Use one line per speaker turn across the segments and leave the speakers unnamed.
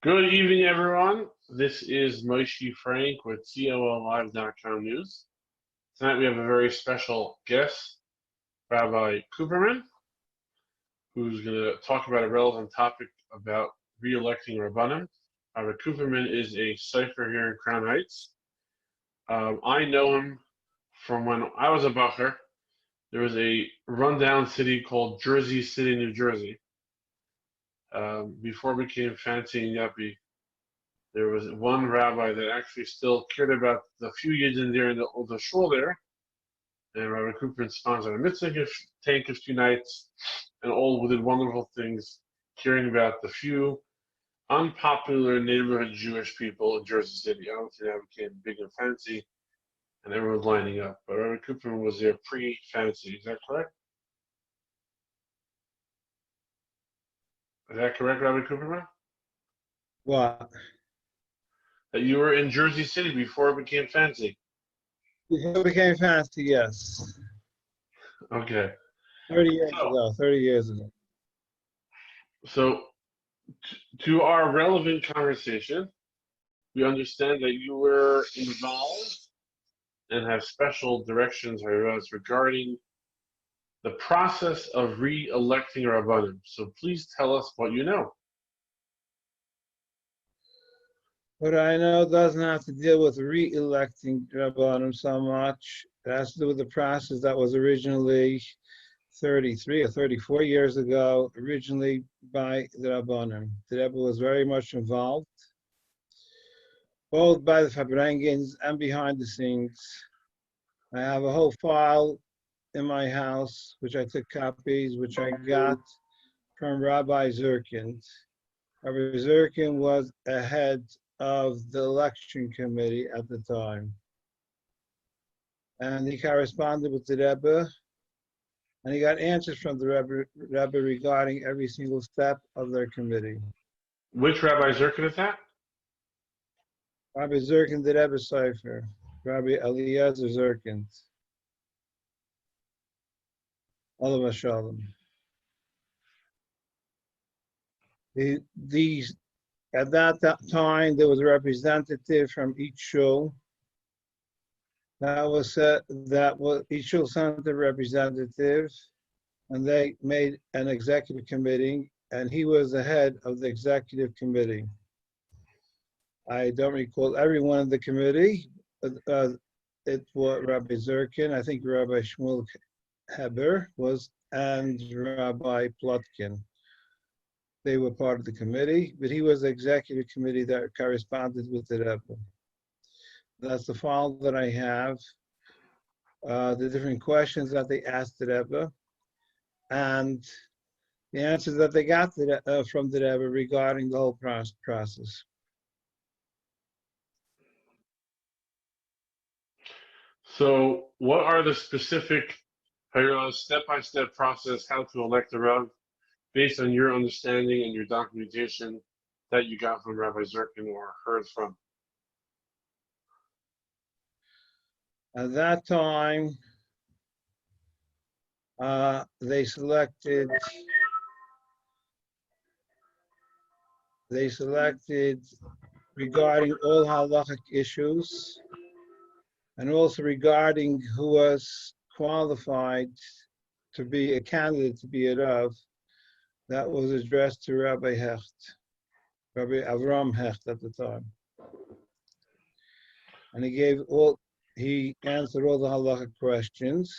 Good evening, everyone. This is Moshe Frank with COLLive.com News. Tonight we have a very special guest, Rabbi Kuperman, who's going to talk about a relevant topic about re-electing Rabbanim. Rabbi Kuperman is a cipher here in Crown Heights. I know him from when I was a bacher. There was a rundown city called Jersey City, New Jersey. Before it became fancy and yuppie, there was one rabbi that actually still cared about the few years in there in the shul there, and Rabbi Kuperman sponsored a mitzvah tank a few nights, and all did wonderful things, caring about the few unpopular neighborhood Jewish people in Jersey City. Obviously, that became big and fancy, and everyone was lining up. But Rabbi Kuperman was there pre-fancy. Is that correct? Is that correct, Rabbi Kuperman?
What?
That you were in Jersey City before it became fancy.
Before it became fancy, yes.
Okay.
30 years ago.
So, to our relevant conversation, we understand that you were involved and have special directions regarding the process of re-electing Rabbanim. So please tell us what you know.
What I know doesn't have to deal with re-electing Rabbanim so much. It has to do with the process that was originally 33 or 34 years ago, originally by the Rabbanim. The Rebbe was very much involved, both by the Farbrengens and behind the scenes. I have a whole file in my house, which I took copies, which I got from Rabbi Zirkin. Rabbi Zirkin was ahead of the election committee at the time. And he corresponded with the Rebbe, and he got answers from the Rebbe regarding every single step of their committee.
Which Rabbi Zirkin is that?
Rabbi Zirkin, the Rebbe Cipher, Rabbi Eliezer Zirkin. Olav Shalom. At that time, there was a representative from each shul. Each shul sent a representative, and they made an executive committee, and he was the head of the executive committee. I don't recall everyone in the committee. It was Rabbi Zirkin, I think Rabbi Shmuel Heber was, and Rabbi Plotkin. They were part of the committee, but he was the executive committee that corresponded with the Rebbe. That's the file that I have, the different questions that they asked the Rebbe, and the answers that they got from the Rebbe regarding the whole process.
So, what are the specific step-by-step process how to elect a Rav based on your understanding and your documentation that you got from Rabbi Zirkin or heard from?
At that time, they selected regarding all halachic issues, and also regarding who was qualified to be a candidate to be a Rav. That was addressed to Rabbi Hecht, Rabbi Avram Hecht at the time. And he answered all the halachic questions.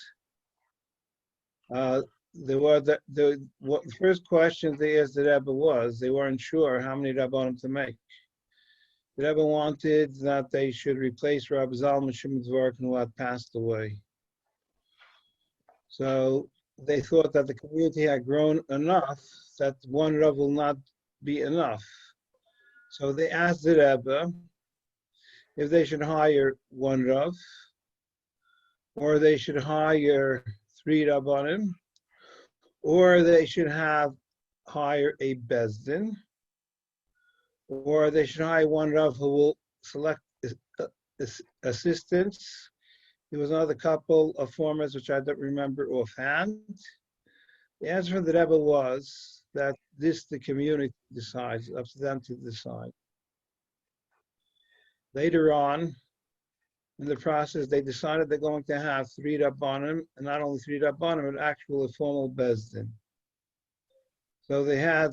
The first question they asked the Rebbe was, they weren't sure how many Rabbanim to make. The Rebbe wanted that they should replace Rabbi Zalman Shimon Dvorkin, who had passed away. So they thought that the community had grown enough that one Rav will not be enough. So they asked the Rebbe if they should hire one Rav, or they should hire 3 Rabbanim, or they should hire a Bezdin, or they should hire one Rav who will select assistants. There was another couple of formats which I don't remember offhand. The answer from the Rebbe was that this the community decides, up to them to decide. Later on, in the process, they decided they're going to have 3 Rabbanim, and not only 3 Rabbanim, but actual formal Bezdin. So there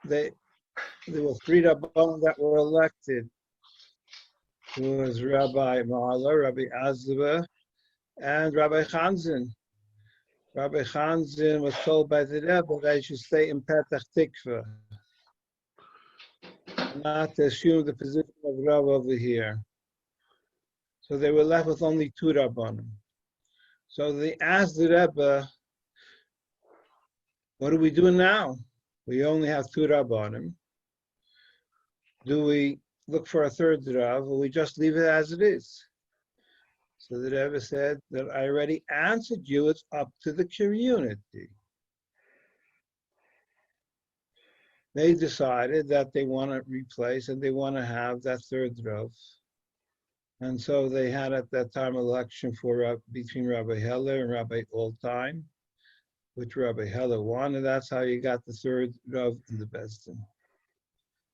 were 3 Rabbanim that were elected. It was Rabbi Mahler, Rabbi Azeva, and Rabbi Chanzin. Rabbi Chanzin was told by the Rebbe that he should stay in Petach Tikva, not to assume the position of Rav over here. So they were left with only 2 Rabbanim. So they asked the Rebbe, what do we do now? We only have 2 Rabbanim. Do we look for a 3rd Rav, or we just leave it as it is? So the Rebbe said that I already answered you, it's up to the community. They decided that they want to replace and they want to have that 3rd Rav. And so they had at that time election between Rabbi Heller and Rabbi Alltime, which Rabbi Heller won, and that's how you got the 3rd Rav in the Bezdin.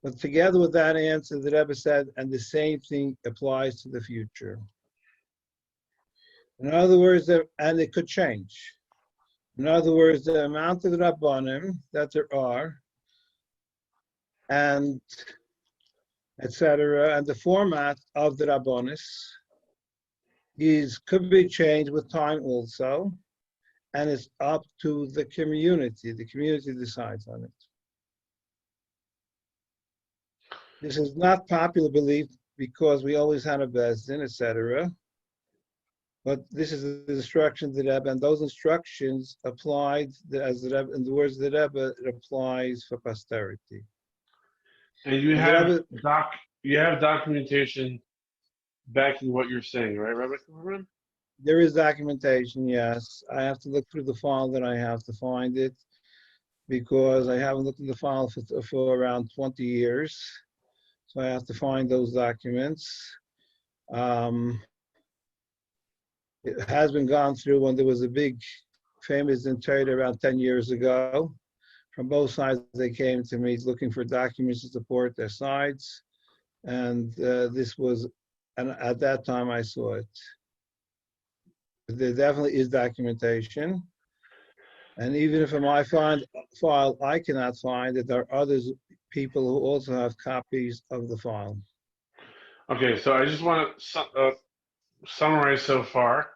But together with that answer, the Rebbe said, and the same thing applies to the future. In other words, and it could change. In other words, the amount of Rabbanim that there are, and etc., and the format of the Rabbonis could be changed with time also, and it's up to the community. The community decides on it. This is not popular belief because we always had a Bezdin, etc. But this is the instruction of the Rebbe, and those instructions applied, as the Rebbe, in the words of the Rebbe, it applies for posterity.
And you have documentation backing what you're saying, right, Rabbi Kuperman?
There is documentation, yes. I have to look through the file that I have to find it, because I haven't looked at the file for around 20 years. So I have to find those documents. It has been gone through when there was a big famous interred around 10 years ago. From both sides, they came to me looking for documents to support their sides. And and at that time I saw it. There definitely is documentation. And even if in my file I cannot find it, there are others, people who also have copies of the file.
Okay, so I just want to summarize so far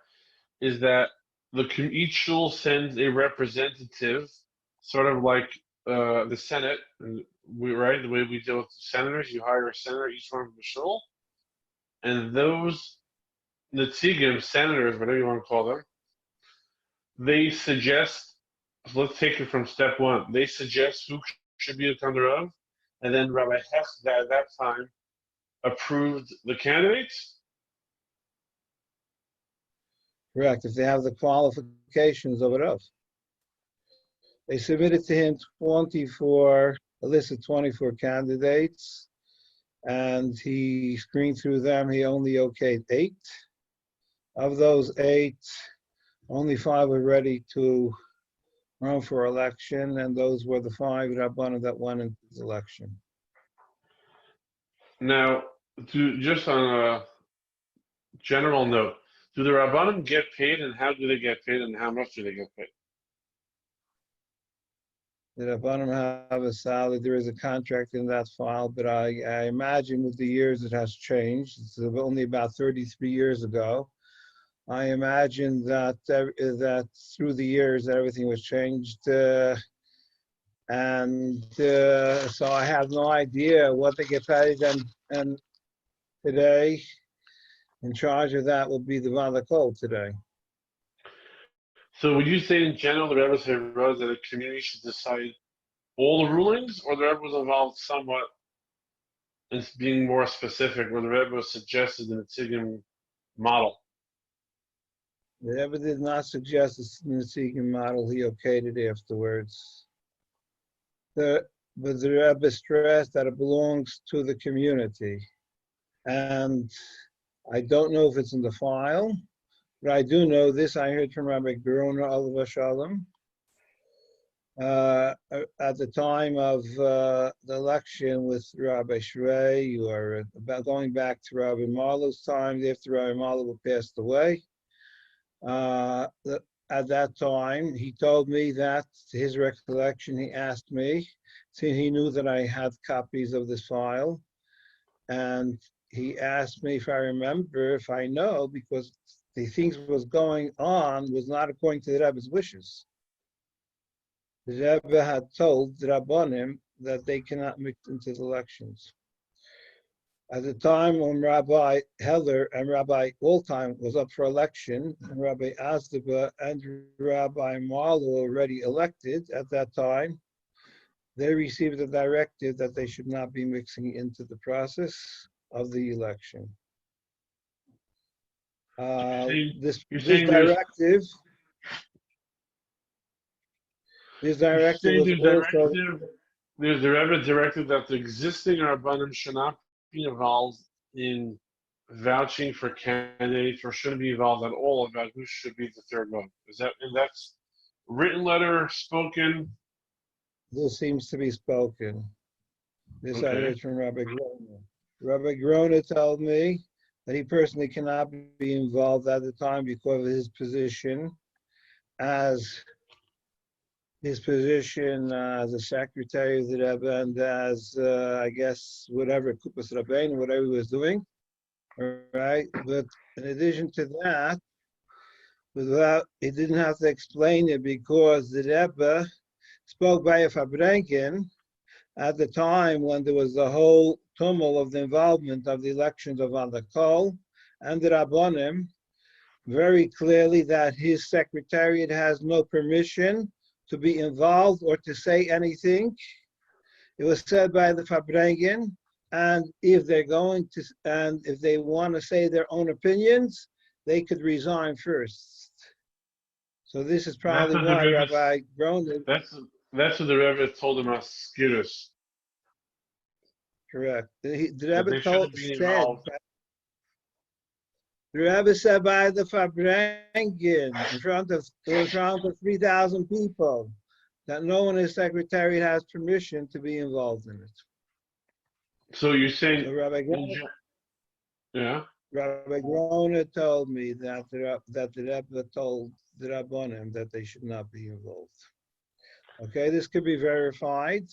is that each shul sends a representative, sort of like the Senate, and right, the way we deal with senators, you hire a senator, each one from the shul, and those Netzigim, senators, whatever you want to call them, they suggest, so let's take it from step 1, they suggest who should be the Kandarav, and then Rabbi Hess at that time approved the candidates?
Correct, if they have the qualifications of it up. They submitted to him a list of 24 candidates, and he screened through them. He only okayed 8. Of those 8, only 5 were ready to run for election, and those were the 5 Rabbanim that won in the election.
Now, just on a general note, do the Rabbanim get paid, and how do they get paid, and how much do they get paid?
The Rabbanim have a salary. There is a contract in that file, but I imagine with the years it has changed. It's only about 33 years ago. I imagine that through the years everything was changed, so I have no idea what they get paid. And today, in charge of that will be the Valakol today.
So would you say in general the Rebbe said that the community should decide all the rulings, or the Rebbe was involved somewhat in being more specific, where the Rebbe suggested the Netzigim model?
The Rebbe did not suggest the Netzigim model, he okayed it afterwards. But the Rebbe stressed that it belongs to the community. And I don't know if it's in the file, but I do know this. I heard from Rabbi Gerona Olav Shalom. At the time of the election with Rabbi Shrei, or about going back to Rabbi Marlow's time, after Rabbi Marlow passed away. At that time, he told me that, to his recollection, he asked me, since he knew that I had copies of this file, and he asked me if I remember, if I know, because the things was going on was not according to the Rebbe's wishes. The Rebbe had told the Rabbanim that they cannot mix into the elections. At the time when Rabbi Heller and Rabbi Woltime was up for election, and Rabbi Azdaba and Rabbi Marlow already elected at that time, they received a directive that they should not be mixing into the process of the election. This directive was also...
There's the Rebbe directed that the existing Rabbanim should not be involved in vouching for candidates, or shouldn't be involved at all about who should be the third vote. And that's written letter, spoken?
This seems to be spoken. This I heard from Rabbi Grona. Rabbi Grona told me that he personally cannot be involved at the time because of his position as a secretary of the Rebbe, and as, I guess, whatever, Kupas Rabbein, whatever he was doing. All right. But in addition to that, he didn't have to explain it because the Rebbe spoke by a Fabrenkin at the time when there was the whole tumult of the involvement of the elections of Andakol and the Rabbanim, very clearly that his secretariat has no permission to be involved or to say anything. It was said by the Fabrengen, and if they want to say their own opinions, they could resign first. So this is probably why Rabbi Groner...
That's what the Rebbe told him, Askiris.
Correct. The Rebbe said by the Fabrengen in front of 3,000 people that no one in his secretariat has permission to be involved in it.
So you're saying...
So Rabbi Grona told me that the Rebbe told the Rabbanim that they should not be involved. Okay, this could be verified.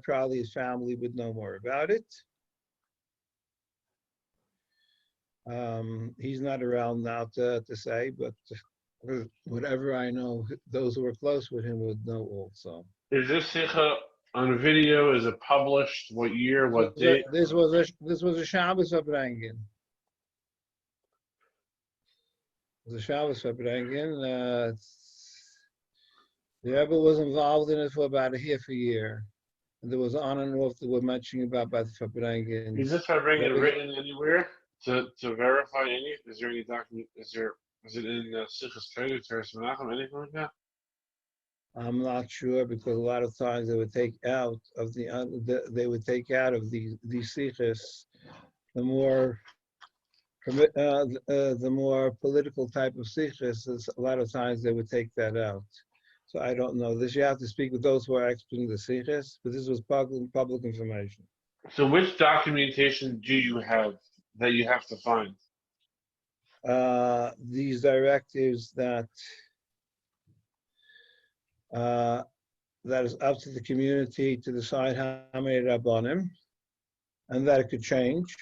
Probably his family would know more about it. He's not around now to say, but whatever I know, those who are close with him would know also.
Is this Sikha on video? Is it published? What year? What date?
This was a Shabbos Fabrengen. It was a Shabbos Fabrengen. The Rebbe was involved in it for about half a year. And there was on and off that we're mentioning about by the Fabrengen.
Is this Fabrengen written anywhere to verify any? Is there any document? Is it in Sichas Torah, Teres Menachem, anything like that?
I'm not sure, because a lot of times they would take out of these sichos the more political type of sichos. A lot of times they would take that out. So I don't know. This you have to speak with those who are experts in the sichos, but this was public information.
So which documentation do you have that you have to find?
These directives that is up to the community to decide how many Rabbanim, and that it could change.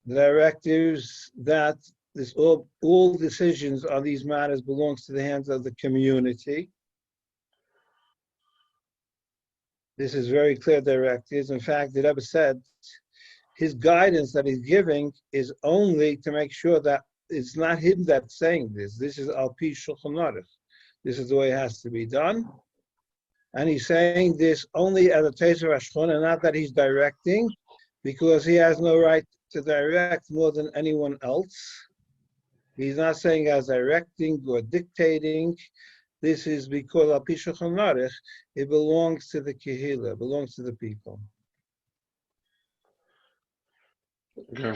The directives that all decisions on these matters belongs to the hands of the community. This is very clear directives. In fact, the Rebbe said his guidance that he's giving is only to make sure that it's not him that's saying this. This is al pi shulchan aruch. This is the way it has to be done. And he's saying this only as a Teser Ashchon, and not that he's directing, because he has no right to direct more than anyone else. He's not saying as directing or dictating. This is because al pi shulchan aruch, it belongs to the kehillah, it belongs to the people.
Okay,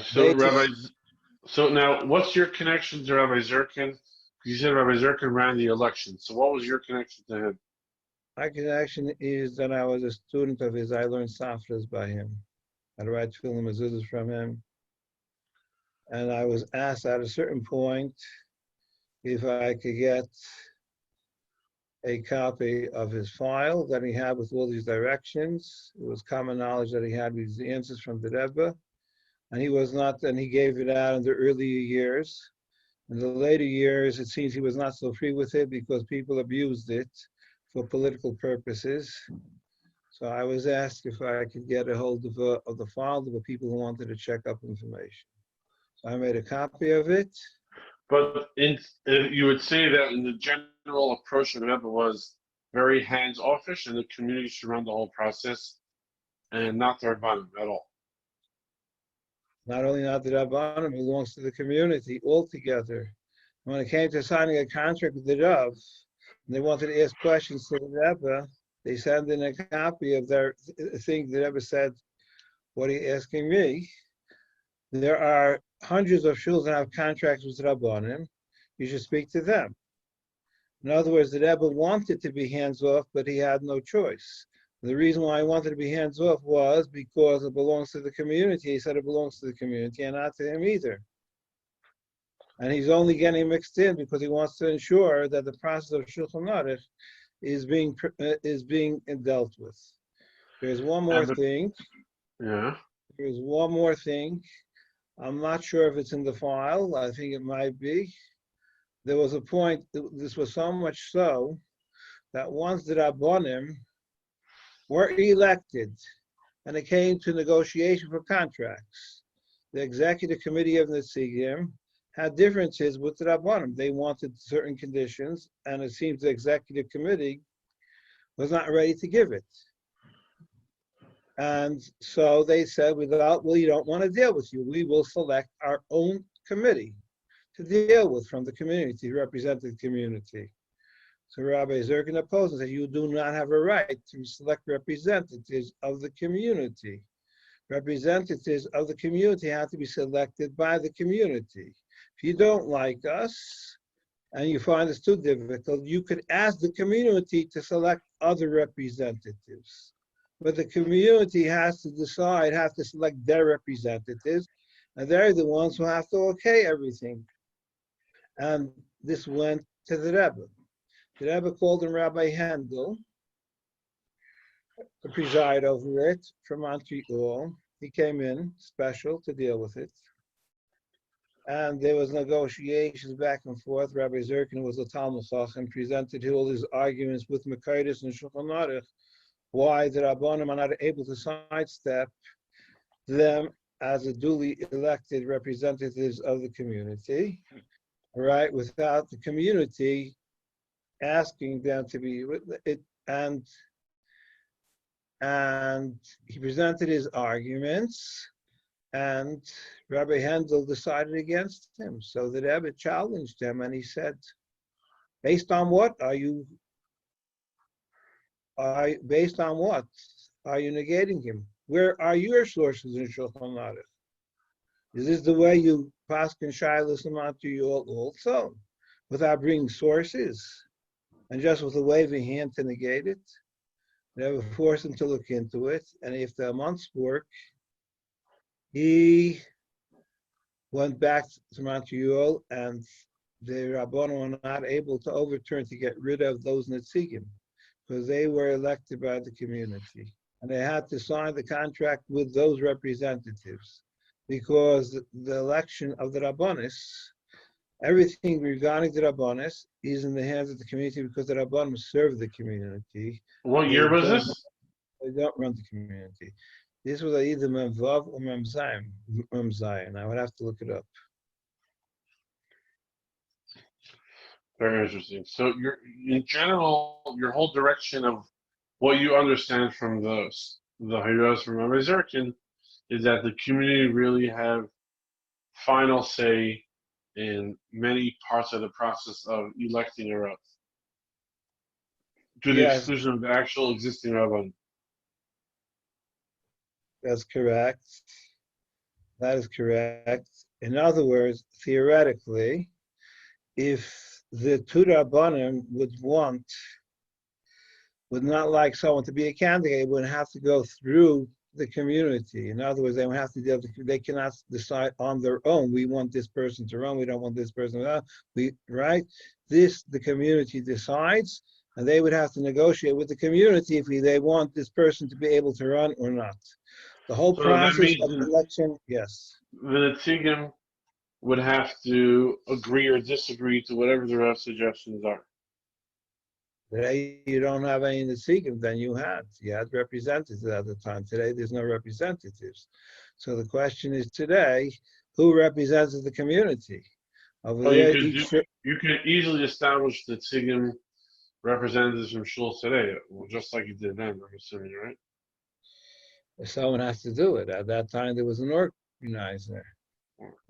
so now what's your connection to Rabbi Zirkin? You said Rabbi Zirkin ran the election. So what was your connection to him?
My connection is that I was a student of his. I learned Safras by him. I'd write Tefillim Mezuzahs from him. And I was asked at a certain point if I could get a copy of his file that he had with all these directions. It was common knowledge that he had these answers from the Rebbe. And he was not, and he gave it out in the earlier years. In the later years, it seems he was not so free with it because people abused it for political purposes. So I was asked if I could get a hold of the file of the people who wanted to check up information. So I made a copy of it.
But you would say that in the general approach of the Rebbe was very hands-offish, and the community should run the whole process, and not the Rabbanim at all.
Not only not the Rabbanim, it belongs to the community altogether. When it came to signing a contract with the Rav, and they wanted to ask questions to the Rebbe, they sent in a copy of their thing. The Rebbe said, "What are you asking me?" There are hundreds of shuls that have contracts with Rabbanim. You should speak to them. In other words, the Rebbe wanted to be hands-off, but he had no choice. The reason why he wanted to be hands-off was because it belongs to the community. He said it belongs to the community and not to him either. And he's only getting mixed in because he wants to ensure that the process of Shulchan Aruch is being dealt with. There's one more thing.
Yeah.
There's one more thing. I'm not sure if it's in the file. I think it might be. There was a point, this was so much so, that once the Rabbanim were elected and it came to negotiation for contracts, the executive committee of Netzigim had differences with the Rabbanim. They wanted certain conditions, and it seems the executive committee was not ready to give it. And so they said, we don't want to deal with you. We will select our own committee to deal with from the community, to represent the community. So Rabbi Zirkin opposed and said, you do not have a right to select representatives of the community. Representatives of the community have to be selected by the community. If you don't like us and you find this too difficult, you could ask the community to select other representatives. But the community has to decide, have to select their representatives, and they're the ones who have to okay everything. And this went to the Rebbe. The Rebbe called him Rabbi Handel to preside over it from Montreal. He came in special to deal with it. And there was negotiations back and forth. Rabbi Zirkin was a Talmud Chacham, presented all his arguments with Mekaydes and Shulchan Aruch, why the Rabbanim are not able to sidestep them as a duly elected representatives of the community, right, without the community asking them to be it. And he presented his arguments, and Rabbi Handel decided against him. So the Rebbe challenged him, and he said, based on what are you negating him? Where are your sources in Shulchan Aruch? Is this the way you paskin shaylos to you also, without bringing sources and just with a wave of hand to negate it? Never forced him to look into it, and after a month's work, he went back to Montreal, and the Rabbanim were not able to overturn, to get rid of those Netzigim, because they were elected by the community. And they had to sign the contract with those representatives, because the election of the Rabbanis, everything regarding the Rabbanis is in the hands of the community, because the Rabbanim serve the community.
What year was this?
They don't run the community. This was either Mem Vav or Mem Zayin. I would have to look it up.
Very interesting. So in general, your whole direction of what you understand from the Hayos from Rabbi Zirkin is that the community really have final say in many parts of the process of electing a Rav, to the exclusion of the actual existing Rabbi.
That's correct. That is correct. In other words, theoretically, if the two Rabbanim would not like someone to be a candidate, would have to go through the community. In other words, they would have to they cannot decide on their own. We want this person to run. We don't want this person to run. The community decides, and they would have to negotiate with the community if they want this person to be able to run or not. The whole
So that
process
means
of election, yes.
the Netzigim would have to agree or disagree to whatever the Rav's suggestions are.
Today you don't have any Netzigim than you had. You had representatives at the time. Today there's no representatives. So the question is today, who represents the community? Over
Well,
there,
you could easily establish the Tzigim representatives from Shul today, well, just like you did then, I'm assuming, right?
someone has to do it. At that time there was an organizer.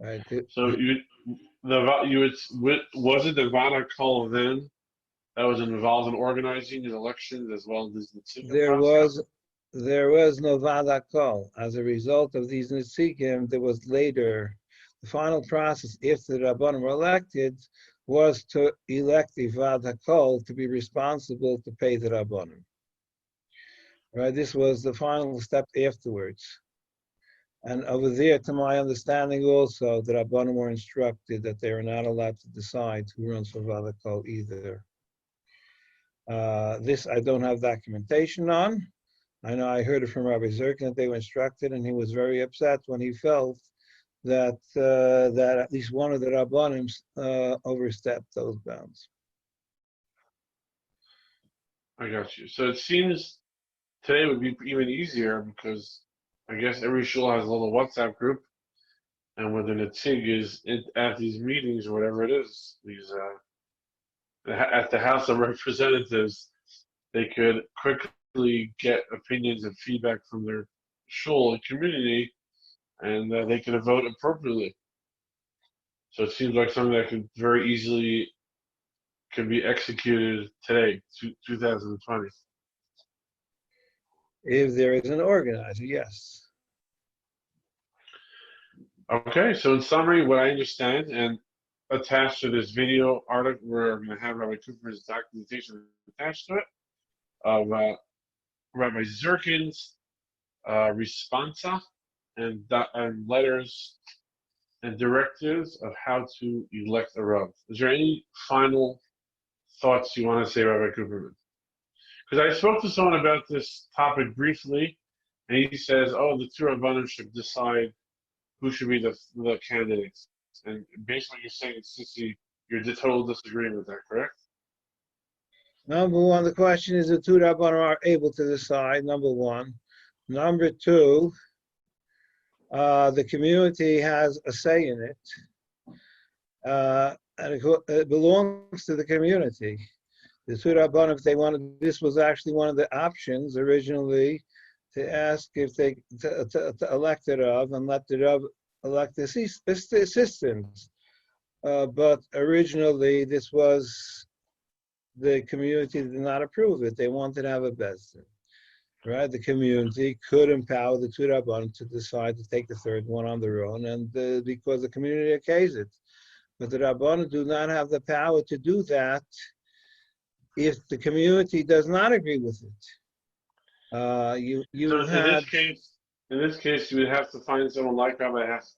Right?
So was it the Vada Kol then that was involved in organizing the elections as well as the Tzigim process?
There was no Vada Kol. As a result of these Netzigim, there was later, the final process, if the Rabbanim were elected, was to elect the Vada Kol to be responsible to pay the Rabbanim. Right, this was the final step afterwards. And over there, to my understanding also, the Rabbanim were instructed that they are not allowed to decide who runs for Vada Kol either. This I don't have documentation on. I know I heard it from Rabbi Zirkin that they were instructed, and he was very upset when he felt that that at least one of the Rabbanim overstepped those bounds.
I got you. So it seems today would be even easier because I guess every shul has a little WhatsApp group, and when the Netzig is at these meetings or whatever it is, at the House of Representatives, they could quickly get opinions and feedback from their shul and community, and they could vote appropriately. So it seems like something that could very easily be executed today, 2020.
If there is an organizer, yes.
Okay, so in summary, what I understand, and attached to this video article, we're going to have Rabbi Kuperman's documentation attached to it, of Rabbi Zirkin's responsa and letters and directives of how to elect a Rav. Is there any final thoughts you want to say, Rabbi Kuperman? Because I spoke to someone about this topic briefly, and he says, oh, the two Rabbanim should decide who should be the candidates. And based on what you're saying, you're total disagreeing with that, correct?
Number one, the question is the two Rabbanim are able to decide, number one. Number two, the community has a say in it. And it belongs to the community. The two Rabbanim, if they wanted, this was actually one of the options originally to ask if they to elect the Rav and let the Rav elect the assistants. But originally, this was the community did not approve it. They wanted to have a bezdin, right? The community could empower the two Rabbanim to decide to take the third one on their own, and because the community okays it. But the Rabbanim do not have the power to do that if the community does not agree with it.
So in this case, you would have to find someone like Rabbi Hess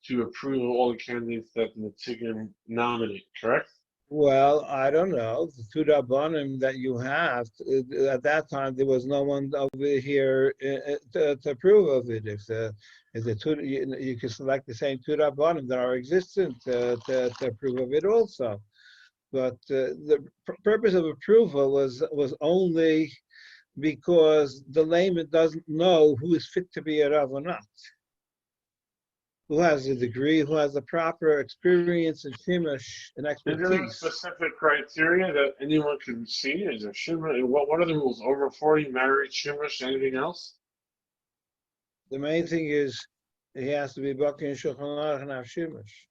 to approve of all the candidates that the Tzigim nominate, correct?
Well, I don't know. The two Rabbanim that you have, at that time, there was no one over here to approve of it. If the two, you can select the same two Rabbanim that are existent to approve of it also. But the purpose of approval was only because the layman doesn't know who is fit to be a Rav or not. Who has a degree, who has the proper experience and shimush and expertise.
Is there a specific criteria that anyone can see? Is there shimush? What are the rules? Over 40, married, shimush, anything else?
The main thing is he has to be Baki and Shulchan Aruch and have shimush.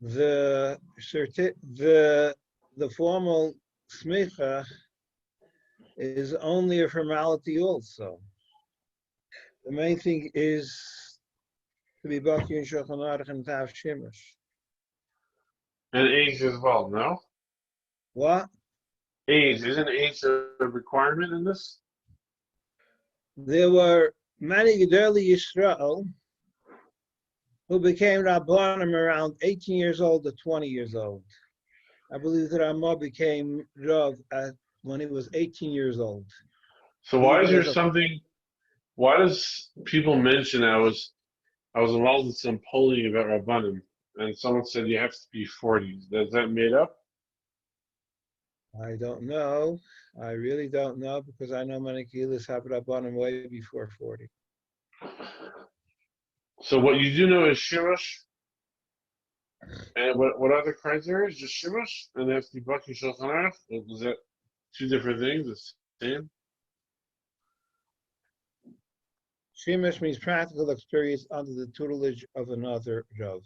The formal smicha is only a formality also. The main thing is to be Baki and Shulchan Aruch and to have shimush.
And age as well, no?
What?
Age, isn't age a requirement in this?
There were many Gedolei Yisrael who became Rabbanim around 18 years old to 20 years old. I believe that Ramah became Rav when he was 18 years old.
So why is there something, why does people mention I was involved in some polling about Rabbanim, and someone said you have to be 40. Is that made up?
I don't know. I really don't know because I know many Kehillas have Rabbanim way before 40.
So what you do know is Shirush, and what other criteria is just Shirush, and they have to be Baki Shulchan Aruch? Is that two different things, the same?
Shemesh means practical experience under the tutelage of another Rav.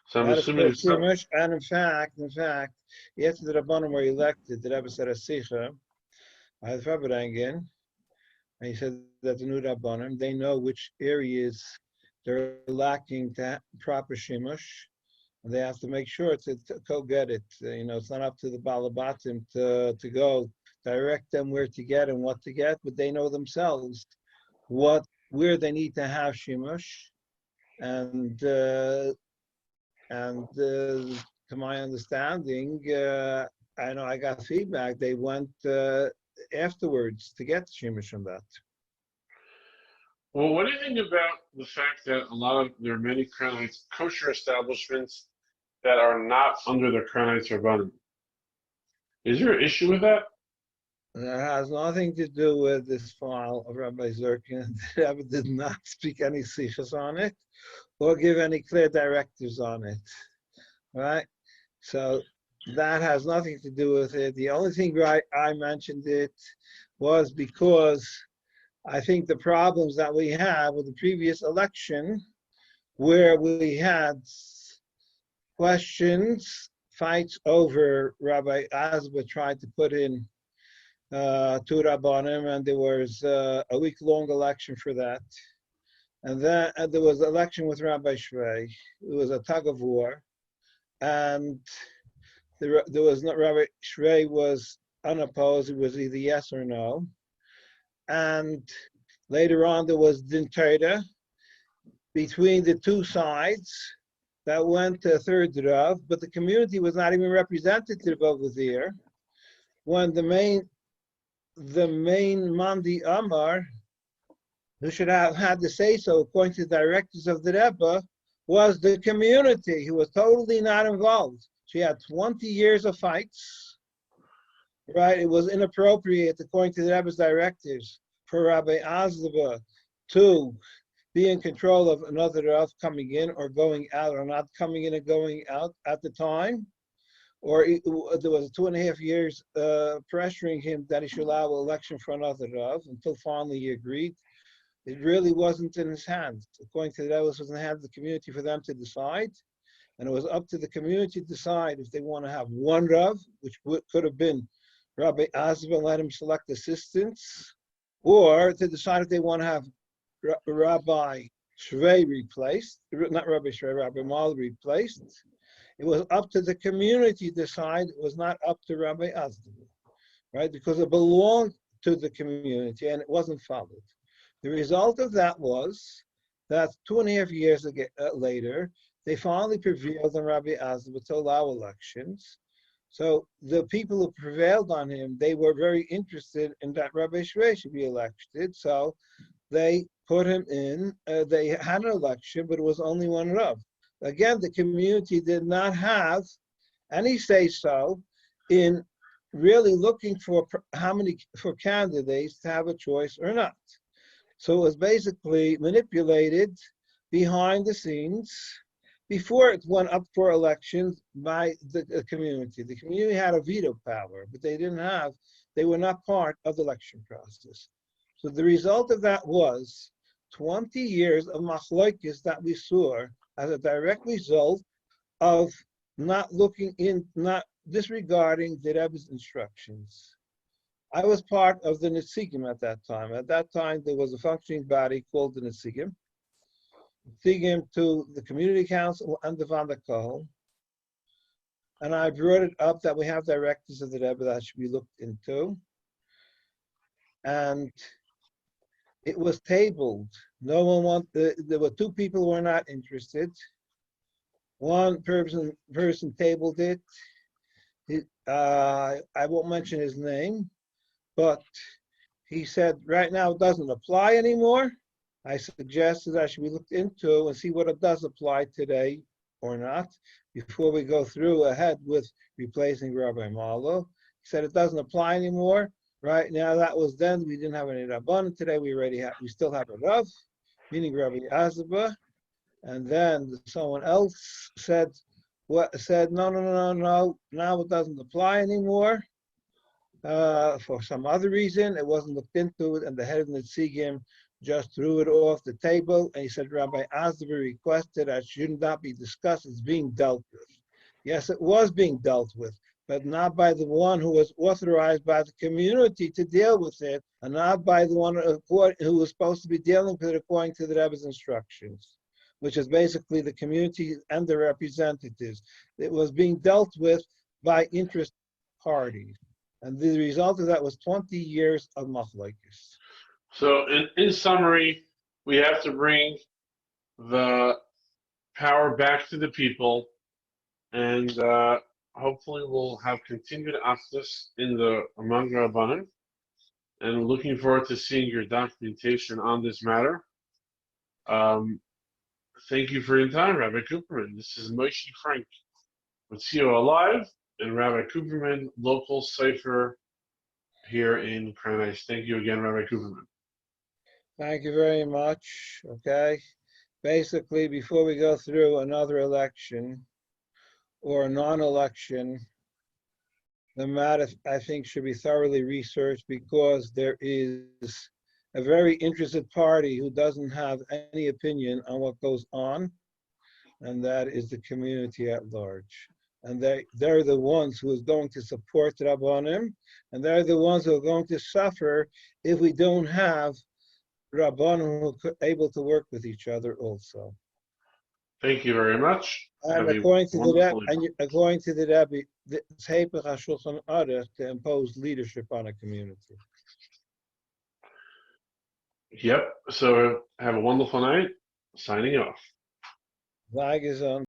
So I'm
That is
assuming
called
it's some,
Shemesh, and in fact, after the Rabbanim were elected, the Rebbe said a Sicha, I had Fabrengen, and he said that the new Rabbanim, they know which areas they're lacking proper Shemesh, and they have to make sure to go get it. It's not up to the Balabatim to go direct them where to get and what to get, but they know themselves where they need to have Shemesh, and to my understanding, I know I got feedback. They went afterwards to get Shemesh from that.
well, what do you think about the fact that there are many Karanites, kosher establishments that are not under the Karanites Rabbanim? Is there an issue with that?
That has nothing to do with this file of Rabbi Zirkin. The Rebbe did not speak any sichas on it or give any clear directives on it, right? So that has nothing to do with it. The only thing I mentioned it was because I think the problems that we have with the previous election, where we had questions, fights over Rabbi Azba tried to put in two Rabbanim, and there was a week-long election for that. And then there was an election with Rabbi Shrei. It was a tug of war. And there was not, Rabbi Shrei was unopposed. It was either yes or no. And later on, there was Din Torah between the two sides that went to a third Rav, but the community was not even representative over there. When the main Mandi Amar, who should have had to say so according to the directives of the Rebbe, was the community who was totally not involved. She had 20 years of fights, right? It was inappropriate according to the Rebbe's directives for Rabbi Azba to be in control of another Rav coming in or going out, or not coming in and going out at the time. Or there was 2.5 years pressuring him that he should allow an election for another Rav until finally he agreed. It really wasn't in his hands. According to the Rebbe, it was in the hands of the community for them to decide. And it was up to the community to decide if they want to have one Rav, which could have been Rabbi Azba, and let him select assistants, or to decide if they want to have Rabbi Shrei replaced, not Rabbi Shrei, Rabbi Mal replaced. It was up to the community to decide. It was not up to Rabbi Azba, right? Because it belonged to the community and it wasn't followed. The result of that was that 2.5 years later, they finally prevailed on Rabbi Azba to allow elections. So the people who prevailed on him, they were very interested in that Rabbi Shrei should be elected. So they put him in. They had an election, but it was only one Rav. Again, the community did not have any say-so in really looking for candidates to have a choice or not. So it was basically manipulated behind the scenes before it went up for elections by the community. The community had a veto power, but they were not part of the election process. So the result of that was 20 years of machlokes that we saw as a direct result of not disregarding the Rebbe's instructions. I was part of the Netzigim at that time. At that time, there was a functioning body called the Netzigim. him to the community council and the Van der Kohl. And I brought it up that we have directives of the Rebbe that should be looked into. And it was tabled. No one wanted, there were two people who were not interested. One person tabled it. I won't mention his name, but he said right now it doesn't apply anymore. I suggested that should be looked into and see what it does apply today or not before we go through ahead with replacing Rabbi Malo. He said it doesn't apply anymore. Right now, that was then. We didn't have any Rabban. Today, we still have a Rav, meaning Rabbi Azaba. And then someone else said, no. Now it doesn't apply anymore. For some other reason, it wasn't looked into it, and the head of the Tzigim just threw it off the table. And he said, Rabbi Azaba requested that it should not be discussed. It's being dealt with. Yes, it was being dealt with, but not by the one who was authorized by the community to deal with it, and not by the one who was supposed to be dealing with it according to the Rebbe's instructions, which is basically the community and the representatives. It was being dealt with by interest parties. And the result of that was 20 years of machlokes.
So in summary, we have to bring the power back to the people, and hopefully we'll have continued access among Rabbanim, and looking forward to seeing your documentation on this matter. Thank you for your time, Rabbi Kuperman. This is Moshe Frank with COL Live and Rabbi Kuperman, local cipher here in Crown Heights. Thank you again, Rabbi Kuperman.
Thank you very much. Okay. Basically, before we go through another election or a non-election, the matter, I think, should be thoroughly researched, because there is a very interested party who doesn't have any opinion on what goes on, and that is the community at large. And they're the ones who is going to support Rabbanim, and they're the ones who are going to suffer if we don't have Rabbanim who are able to work with each other also.
Thank you very much.
And according to the Rebbe, it's Heipach HaShulchan Aruch to impose leadership on a community.
Yep. So have a wonderful night. Signing off.
Sei gesund.